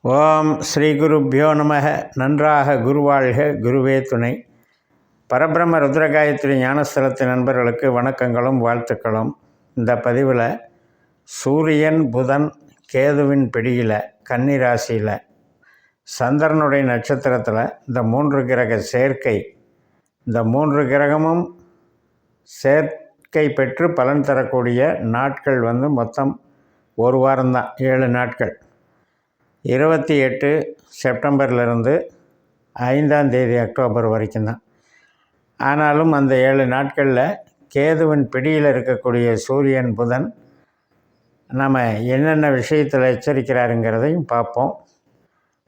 ஓம் ஸ்ரீ குருப்யோ நமக. நன்றாக குருவாழ்க, குருவே துணை. பரபிரம்ம ருத்ரகாயத்ரி ஞானஸ்தலத்து நண்பர்களுக்கு வணக்கங்களும் வாழ்த்துக்களும். இந்த பதிவில் சூரியன், புதன், கேதுவின் பிடியில் கன்னி ராசியில் சந்திரனுடைய நட்சத்திரத்தில் இந்த 3 கிரக சேர்க்கை, இந்த 3 கிரகமும் சேர்க்கை பெற்று பலன் தரக்கூடிய நாட்கள் மொத்தம் ஒரு வாரம்தான், 7 நாட்கள். 28 செப்டம்பர்லேருந்து 5ஆம் தேதி அக்டோபர் வரைக்கும் தான். ஆனாலும் அந்த 7 நாட்களில் கேதுவின் பிடியில் இருக்கக்கூடிய சூரியன், புதன் நம்ம என்னென்ன விஷயத்தில் எச்சரிக்கிறாருங்கிறதையும் பார்ப்போம்.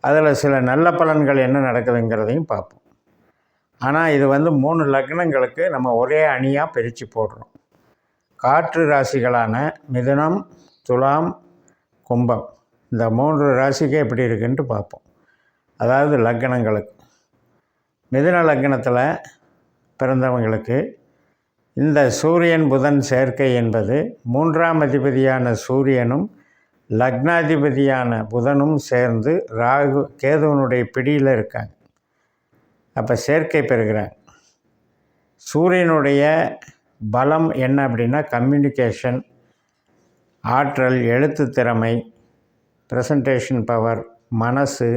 அதில் சில நல்ல பலன்கள் என்ன நடக்குதுங்கிறதையும் பார்ப்போம். ஆனால் இது 3 லக்னங்களுக்கு நம்ம ஒரே அணியாக பிரித்து போடுறோம். காற்று ராசிகளான மிதுனம், துலாம், கும்பம், இந்த 3 ராசிக்கு எப்படி இருக்குன்ட்டு பார்ப்போம். அதாவது லக்னங்களுக்கு, மிதுன லக்னத்தில் பிறந்தவங்களுக்கு இந்த சூரியன் புதன் சேர்க்கை என்பது 3ஆம் அதிபதியான சூரியனும் லக்னாதிபதியான புதனும் சேர்ந்து கேதுவனுடைய பிடியில் இருக்காங்க. அப்போ சேர்க்கை பெறுகிறாங்க. சூரியனுடைய பலம் என்ன அப்படின்னா கம்யூனிகேஷன், ஆற்றல், எழுத்து திறமை, ப்ரெசன்டேஷன் பவர், மனசு,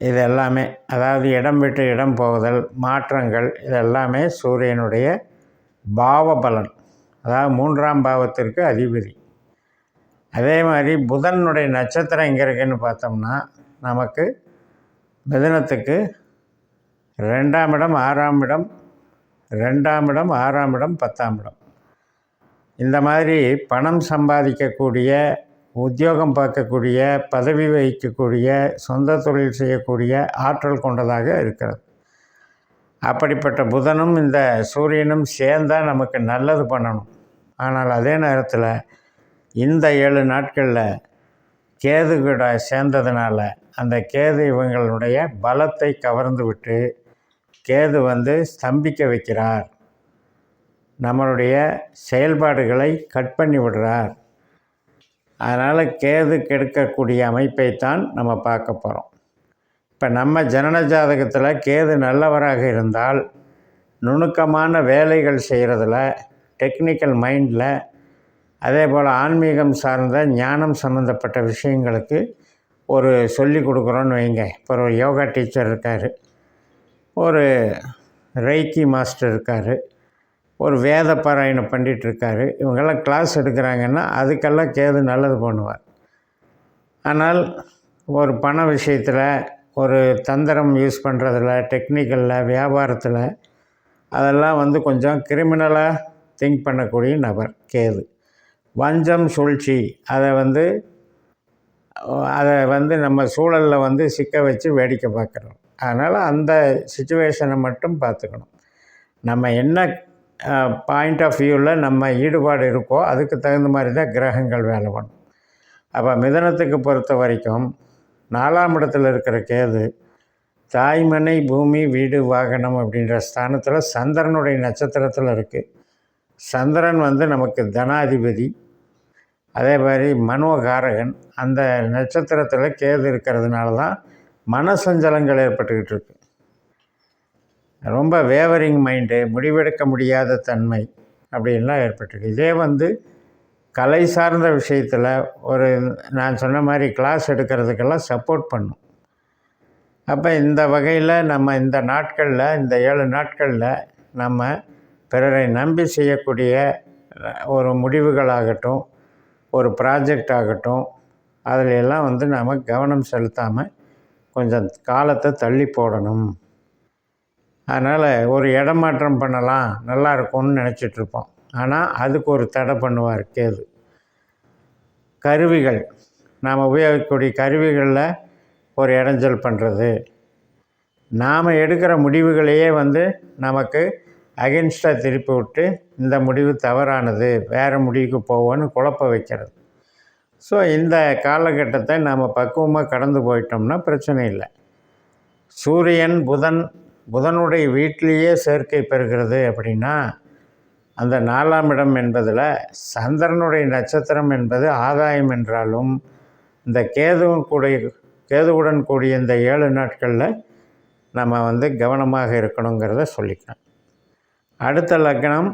இது எல்லாமே, அதாவது இடம் விட்டு இடம் போகுதல், மாற்றங்கள், இதெல்லாமே சூரியனுடைய பாவ பலன். அதாவது 3ஆம் பாவத்திற்கு அதிபதி. அதே மாதிரி புதனுடைய நட்சத்திரம் எங்கே இருக்குன்னு பார்த்தோம்னா நமக்கு மிதுனத்துக்கு 2ஆம் இடம், 6ஆம் இடம், 2ஆம் இடம், 6ஆம் இடம், 10ஆம் இடம். இந்த மாதிரி பணம் சம்பாதிக்கக்கூடிய, உத்தியோகம் பார்க்கக்கூடிய, பதவி வகிக்கக்கூடிய, சொந்த தொழில் செய்யக்கூடிய ஆற்றல் கொண்டதாக இருக்கிறது. அப்படிப்பட்ட புதனும் இந்த சூரியனும் சேர்ந்தால் நமக்கு நல்லது பண்ணணும். ஆனால் அதே நேரத்தில் இந்த 7 நாட்களில் கேது கூட சேர்ந்ததுனால அந்த கேது இவங்களுடைய பலத்தை கவர்ந்து விட்டு கேது ஸ்தம்பிக்க வைக்கிறார். நம்மளுடைய செயல்பாடுகளை கட் பண்ணி விடுறார். அதனால் கேது கெடுக்கக்கூடிய அமைப்பைத்தான் நம்ம பார்க்க போகிறோம். இப்போ நம்ம ஜனன ஜாதகத்தில் கேது நல்லவராக இருந்தால் நுணுக்கமான வேலைகள் செய்கிறதுல, டெக்னிக்கல் மைண்டில், அதே போல் ஆன்மீகம் சார்ந்த ஞானம் சம்மந்தப்பட்ட விஷயங்களுக்கு ஒரு சொல்லி கொடுக்குறோன்னு வைங்க. இப்போ ஒரு யோகா டீச்சர் இருக்கார், ஒரு ரெய்கி மாஸ்டர் இருக்கார், ஒரு வேத பாராயணம் பண்ணிகிட்ருக்காரு. இவங்கெல்லாம் கிளாஸ் எடுக்கிறாங்கன்னா அதுக்கெல்லாம் கேது நல்லது பண்ணுவார். ஆனால் ஒரு பண விஷயத்தில், ஒரு தந்திரம் யூஸ் பண்ணுறதில், டெக்னிக்கலில், வியாபாரத்தில், அதெல்லாம் கொஞ்சம் கிரிமினலாக திங்க் பண்ணக்கூடிய நபர் கேது. வஞ்சம், சூழ்ச்சி, அதை நம்ம சூழலில் சிக்க வச்சு வேடிக்கை பார்க்குறோம். அதனால் அந்த சிச்சுவேஷனை மட்டும் பார்த்துக்கணும். நம்ம என்ன பாயிண்ட் ஆஃப் வியூவில் நம்ம ஈடுபாடு இருக்கோ அதுக்கு தகுந்த மாதிரி தான் கிரகங்கள் வேலை பண்ணும். அப்போ மிதனத்துக்கு பொறுத்த வரைக்கும் 4ஆம் இடத்துல இருக்கிற கேது தாய்மனை, பூமி, வீடு, வாகனம் அப்படின்ற ஸ்தானத்தில் சந்திரனுடைய நட்சத்திரத்தில் இருக்குது. சந்திரன் நமக்கு தனாதிபதி, அதே மாதிரி மனோகாரகன். அந்த நட்சத்திரத்தில் கேது இருக்கிறதுனால தான் மனசஞ்சலங்கள் ஏற்பட்டுக்கிட்டு இருக்கு. ரொம்ப வேவரிங் மைண்டு, முடிவெடுக்க முடியாத தன்மை அப்படின்லாம் ஏற்பட்டிருக்கு. இதே கலை சார்ந்த விஷயத்தில் நான் சொன்ன மாதிரி கிளாஸ் எடுக்கிறதுக்கெல்லாம் சப்போர்ட் பண்ணும். அப்போ இந்த வகையில் நம்ம இந்த நாட்களில், இந்த 7 நாட்களில் நம்ம பிறரை நம்பி செய்யக்கூடிய ஒரு முடிவுகளாகட்டும், ஒரு ப்ராஜெக்ட் ஆகட்டும், அதில் எல்லாம் நாம் கவனம் செலுத்தாமல் கொஞ்சம் காலத்தை தள்ளி போடணும். அதனால் ஒரு இடமாற்றம் பண்ணலாம், நல்லா இருக்கும்னு நினச்சிட்ருப்போம். ஆனால் அதுக்கு ஒரு தடை பண்ணுவார் கேது. கருவிகள், நாம் உபயோகிக்கக்கூடிய கருவிகளில் ஒரு இடைஞ்சல் பண்ணுறது, நாம் எடுக்கிற முடிவுகளையே நமக்கு அகென்ஸ்டாக திருப்பி விட்டு இந்த முடிவு தவறானது, வேறு முடிவுக்கு போவோன்னு குழப்ப வைக்கிறது. ஸோ இந்த காலகட்டத்தை நாம் பக்குவமாக கடந்து போயிட்டோம்னா பிரச்சனை இல்லை. சூரியன், புதனுடைய வீட்டிலேயே சேர்க்கை பெறுகிறது அப்படின்னா அந்த 4ஆம் இடம் என்பதில் சந்திரனுடைய நட்சத்திரம் என்பது ஆதாயம் என்றாலும் இந்த கேதுவும் கேதுவுடன் கூடிய இந்த 7 நாட்களில் நம்ம வந்து கவனமாக இருக்கணுங்கிறத சொல்லிக்கிறேன். அடுத்த லக்னம்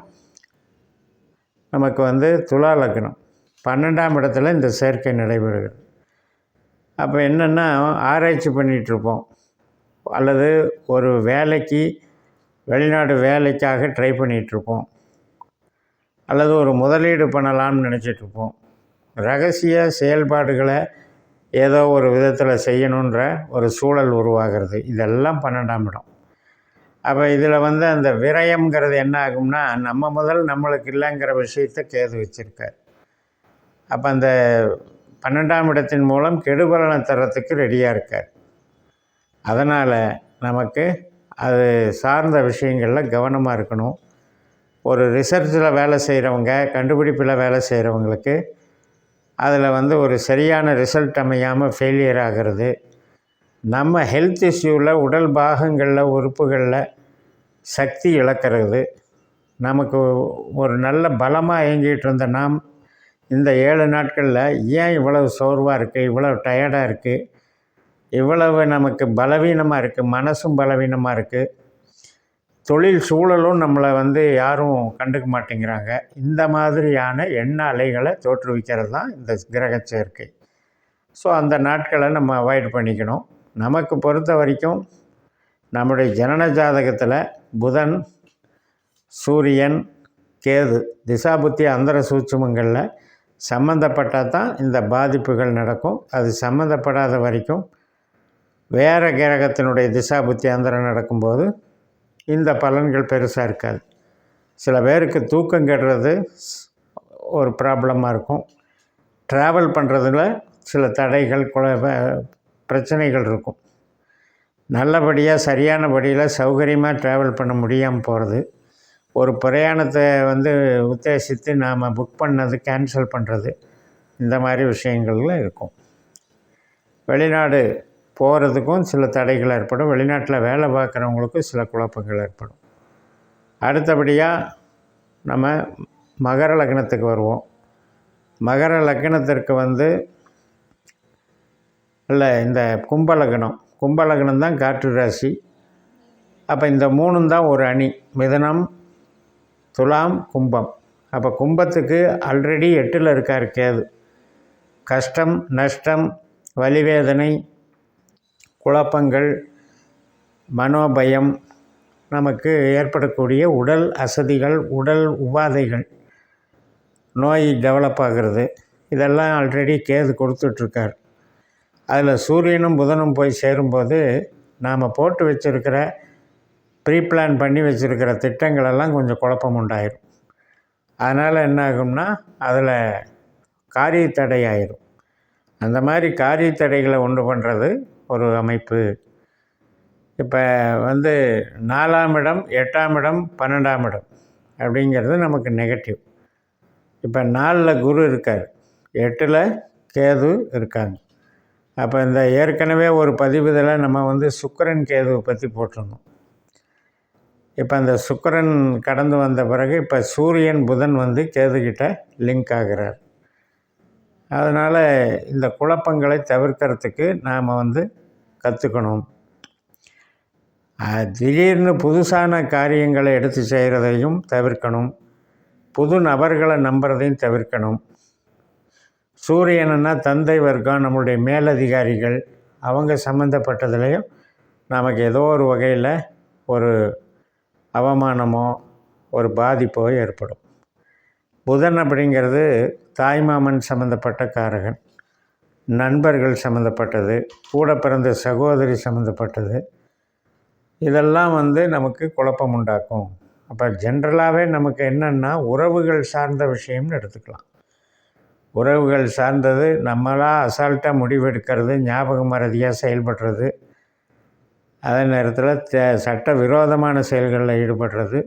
நமக்கு வந்து துலா லக்னம். 12ஆம் இடத்துல இந்த சேர்க்கை நடைபெறுகிறது. அப்போ என்னென்னா, ஆராய்ச்சி பண்ணிகிட்ருப்போம், அல்லது ஒரு வேலைக்கு வெளிநாடு வேலைக்காக ட்ரை பண்ணிகிட்ருப்போம், அல்லது ஒரு முதலீடு பண்ணலாம்னு நினச்சிட்ருப்போம். ரகசிய செயல்பாடுகளை ஏதோ ஒரு விதத்தில் செய்யணுன்ற ஒரு சூழல் உருவாகிறது. இதெல்லாம் 12ஆம் இடம். அப்போ இதில் வந்து அந்த விரயம்ங்கிறது என்ன ஆகும்னா, நம்ம முதல் நம்மளுக்கு இல்லைங்கிற விஷயத்தை கேது வச்சுருக்கார். அப்போ அந்த 12ஆம் இடத்தின் மூலம் கெடுபலனை தரத்துக்கு ரெடியாக இருக்கார். அதனால் நமக்கு அது சார்ந்த விஷயங்களில் கவனமாக இருக்கணும். ஒரு ரிசர்ச்சில் வேலை செய்கிறவங்க, கண்டுபிடிப்பில் வேலை செய்கிறவங்களுக்கு அதில் வந்து ஒரு சரியான ரிசல்ட் அமையாமல் ஃபெயிலியர் ஆகிறது. நம்ம ஹெல்த் இஷ்யூவில், உடல் பாகங்களில், உறுப்புகளில் சக்தி இழக்கிறது. நமக்கு ஒரு நல்ல பலமாக இயங்கிட்டு இருந்த நாம் இந்த 7 நாட்களில் ஏன் இவ்வளவு சோர்வாக இருக்குது, இவ்வளவு டயர்டாக இருக்குது, இவ்வளவு நமக்கு பலவீனமாக இருக்குது, மனசும் பலவீனமாக இருக்குது, தொழில் சூழலும் நம்மளை வந்து யாரும் கண்டுக்க மாட்டேங்கிறாங்க. இந்த மாதிரியான எண்ண அலைகளை தோற்றுவிக்கிறது தான் இந்த கிரக சேர்க்கை. ஸோ அந்த நாட்களை நம்ம அவாய்ட் பண்ணிக்கணும். நமக்கு பொறுத்த வரைக்கும் நம்முடைய ஜனன ஜாதகத்தில் புதன், சூரியன், கேது திசாபுத்தி அந்தர சூட்சுமங்களில் சம்மந்தப்பட்டால் தான் இந்த பாதிப்புகள் நடக்கும். அது சம்மந்தப்படாத வரைக்கும் வேறு கிரகத்தினுடைய திசாபுத்தி அந்தரம் நடக்கும்போது இந்த பலன்கள் பெருசாக இருக்காது. சில பேருக்கு தூக்கம் கெடுறது ஒரு ப்ராப்ளமாக இருக்கும். ட்ராவல் பண்ணுறதுல சில தடைகள், பிரச்சனைகள் இருக்கும். நல்லபடியாக சரியான படியில் சௌகரியமாக ட்ராவல் பண்ண முடியாமல் போகிறது, ஒரு பிரயாணத்தை வந்து உத்தேசித்து நாம் புக் பண்ணது கேன்சல் பண்ணுறது, இந்த மாதிரி விஷயங்கள்லாம் இருக்கும். வெளிநாடு போகிறதுக்கும் சில தடைகள் ஏற்படும். வெளிநாட்டில் வேலை பார்க்குறவங்களுக்கும் சில குழப்பங்கள் ஏற்படும். அடுத்தபடியாக நம்ம மகர லக்னத்துக்கு வருவோம். மகர லக்னத்திற்கு வந்து இந்த கும்பலக்னம் தான் காற்று ராசி. அப்போ இந்த 3 தான் ஒரு அணி: மிதுனம், துலாம், கும்பம். அப்போ கும்பத்துக்கு ஆல்ரெடி 8ல் இருக்கார் கேது. கஷ்டம், நஷ்டம், வலிவேதனை, குழப்பங்கள், மனோபயம், நமக்கு ஏற்படக்கூடிய உடல் அசதிகள், உடல் உபாதைகள், நோய் டெவலப் ஆகிறது, இதெல்லாம் ஆல்ரெடி கேது கொடுத்துட்ருக்கார். அதில் சூரியனும் புதனும் போய் சேரும்போது நாம் போட்டு வச்சுருக்கிற ப்ரீ பிளான் பண்ணி வச்சுருக்கிற திட்டங்களெல்லாம் கொஞ்சம் குழப்பம் உண்டாயிரும். அதனால் என்ன ஆகும்னா, அதில் காரிய தடை ஆயிரும். அந்த மாதிரி காரிய தடைகளை உண்டு பண்ணுறது ஒரு அமைப்பு. இப்போ வந்து 4ஆம் இடம், 8ஆம் இடம், 12ஆம் இடம் அப்படிங்கிறது நமக்கு நெகட்டிவ். இப்போ 4ல் குரு இருக்கார், 8ல் கேது இருக்காங்க. அப்போ இந்த ஏற்கனவே ஒரு பதிவுதில் நம்ம வந்து சுக்கிரன் கேதுவை பற்றி போட்டிருந்தோம். இப்போ அந்த சுக்கிரன் கடந்து வந்த பிறகு இப்போ சூரியன் புதன் வந்து கேதுகிட்ட லிங்க் ஆகிறார். அதனால் இந்த குழப்பங்களை தவிர்க்கிறதுக்கு நாம் வந்து கற்றுக்கணும். திடீர்னு புதுசான காரியங்களை எடுத்து செய்கிறதையும் தவிர்க்கணும். புது நபர்களை நம்புறதையும் தவிர்க்கணும். சூரியன்னா தந்தை வர்க்கம், நம்மளுடைய மேலதிகாரிகள், அவங்க சம்மந்தப்பட்டதுலேயும் நமக்கு ஏதோ ஒரு வகையில் ஒரு அவமானமோ ஒரு பாதிப்போ ஏற்படும். புதன் அப்படிங்கிறது தாய்மாமன் சம்மந்தப்பட்ட காரகன், நண்பர்கள் சம்மந்தப்பட்டது, கூட பிறந்த சகோதரி சம்மந்தப்பட்டது, இதெல்லாம் வந்து நமக்கு குழப்பம் உண்டாக்கும். அப்போ ஜென்ரலாகவே நமக்கு என்னென்னா உறவுகள் சார்ந்த விஷயம்னு எடுத்துக்கலாம். உறவுகள் சார்ந்தது நம்மளாக அசால்ட்டாக முடிவெடுக்கிறது, ஞாபக மறதியாக செயல்படுறது, அதே நேரத்தில் சட்ட விரோதமான செயல்களில் ஈடுபடுறது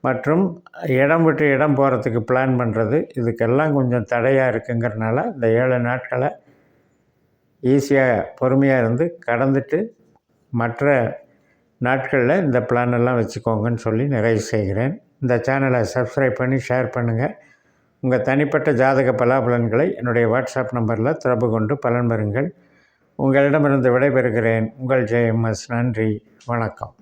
மற்றும் இடம் விட்டு இடம் போகிறதுக்கு பிளான் பண்ணுறது, இதுக்கெல்லாம் கொஞ்சம் தடையாக இருக்குங்கிறனால இந்த 7 நாட்களை ஈஸியாக பொறுமையாக இருந்து கடந்துட்டு மற்ற நாட்களில் இந்த பிளானெல்லாம் வச்சுக்கோங்கன்னு சொல்லி நிறைவு செய்கிறேன். இந்த சேனலை சப்ஸ்கிரைப் பண்ணி ஷேர் பண்ணுங்கள். உங்கள் தனிப்பட்ட ஜாதக பலாபலன்களை என்னுடைய வாட்ஸ்அப் நம்பரில் தொடர்பு கொண்டு பலன் பெறுங்கள். உங்களிடமிருந்து விடைபெறுகிறேன். உங்கள் ஜேஎம்எஸ். நன்றி, வணக்கம்.